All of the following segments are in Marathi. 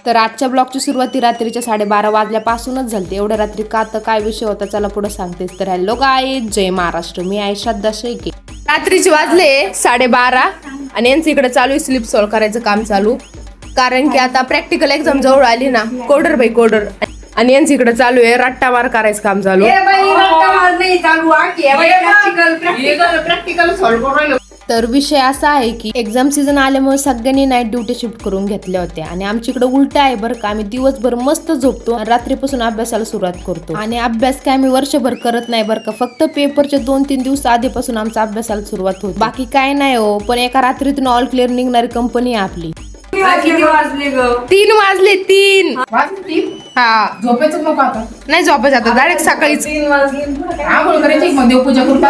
तर आजच्या ब्लॉगची सुरुवाती रात्रीच्या 12:30 वाजल्यापासूनच झाली. एवढ्या रात्री का तर काय विषय होता चला पुढे सांगतेस. तर हॅलो गाईज, जय महाराष्ट्र. मी आहे श्रद्धा शेळके. रात्रीचे वाजले 12:30 आणि यांचं इकडे चालू आहे स्लिप सॉल्व करायचं काम चालू. कारण की आता प्रॅक्टिकल एक्झाम जवळ आली ना, कोडर बाई कोडर. आणि यांचं इकडे चालू आहे रट्टा मार करायचं काम चालू. प्रॅक्टिकल सॉल्व करू. तर विषय असा आहे की एक्झाम सीझन आल्यामुळे सगळ्यांनी नाईट ड्युटी शिफ्ट करून घेतल्या होत्या आणि आमच्या इकडे उलट आहे बरं का. आम्ही दिवसभर मस्त झोपतो आणि रात्रीपासून अभ्यासाला सुरुवात करतो. आणि अभ्यास काय आम्ही वर्षभर करत नाही बरं का. फक्त पेपरच्या 2-3 दिवस आधीपासून आमचा अभ्यासाला सुरुवात होती. बाकी काय नाही हो. पण एका रात्रीतून ऑल क्लिअर निघणारी कंपनी आहे आपली. 3 वाजले ग. 3 वाजले. 3 हा झोपायचं नको आता. नाही झोपायचं आता डायरेक्ट सकाळीच. 3 वाजले. आंघोळ करायची मग देवपूजा करून.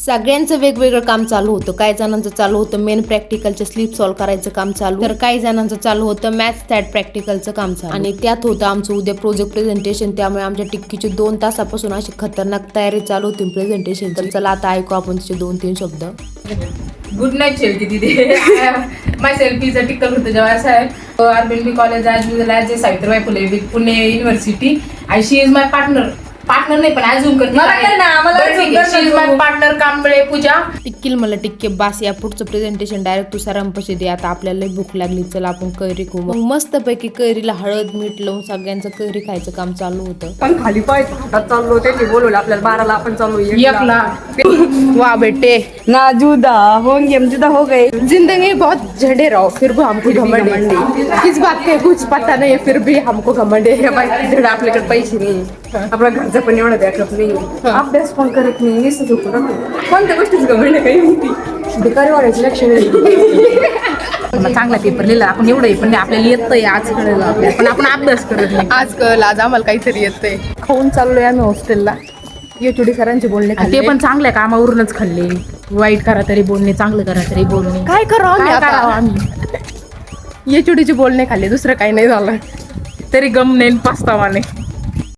सगळ्यांचं वेगवेगळं काम चालू होतं. काही जणांचं चालू होतं मेन प्रॅक्टिकलचं स्लिप सॉल्व करायचं काम चालू. तर काही जणांचं चालू होतं मॅथ्स थॅट प्रॅक्टिकलचं काम चालू. आणि त्यात होतं आमचं उद्या प्रोजेक्ट प्रेझेंटेशन. त्यामुळे आमच्या टिक्कीचे 2 तासापासून अशी खतरनाक तयारी चालू होती प्रेझेंटेशन. तर चला आता ऐकू आपण तिचे 2-3 शब्द. गुड नाईट शेळकी तिथे माय सेल्फीचा टिकल होतं जेव्हा साहेब RBNB college as a Savitribai Phule with Pune university आणि शी इज माय पार्टनर नाही पण अजून पार्टनर कांबळे पूजा. टिक्कील मला टिक्के बास. या पुढचं प्रेझेंटेशन डायरेक्ट तू सरांपाशी दे. आता आपल्याला भूक लागली, चला आपण कैरी खाऊ. मग मस्त पैकी कैरीला हळद मीठ लावून सगळ्यांचं कैरी खायचं काम चालू होतं. पण खाली पाय हातात चाललो त्यांनी बोलवलं आपल्याला 12ला आपण चालू एकला. वाह बेटे ना जुदा होंगे हम जुदा हो गए. जिंदगी बहुत झंडे रहो फिर भी हमको घमंड है. किस बात के कुछ पता नाही फिर भी हमको घमंड है. आपल्याकडे पैसे नाही, आपल्या घरचं पण एवढं बॅकअप नाही, अभ्यास पण करत नाही, नुसतं झोपून राहतो. कोणत्या गोष्टीच गमंड काही माहिती. भिकारी वाढायची लक्षण चांगला पेपर लिहिला आपण एवढं पण आपल्याला येतंय आज कळलं पण आपण अभ्यास करत नाही. आज कळलं आज आम्हाला काहीतरी येतंय. खाऊन चाललोय आम्ही हॉस्टेलला. येचुडी सरांचे बोलणे ते पण चांगल्या कामावरूनच खाल्ले. वाईट करा तरी बोलणे, चांगलं करा तरी बोलणे. काय करावं आम्ही. येचुडीचे बोलणे खाल्ले, दुसरं काही नाही झालं. तरी गम नाही पस्तावा नाही.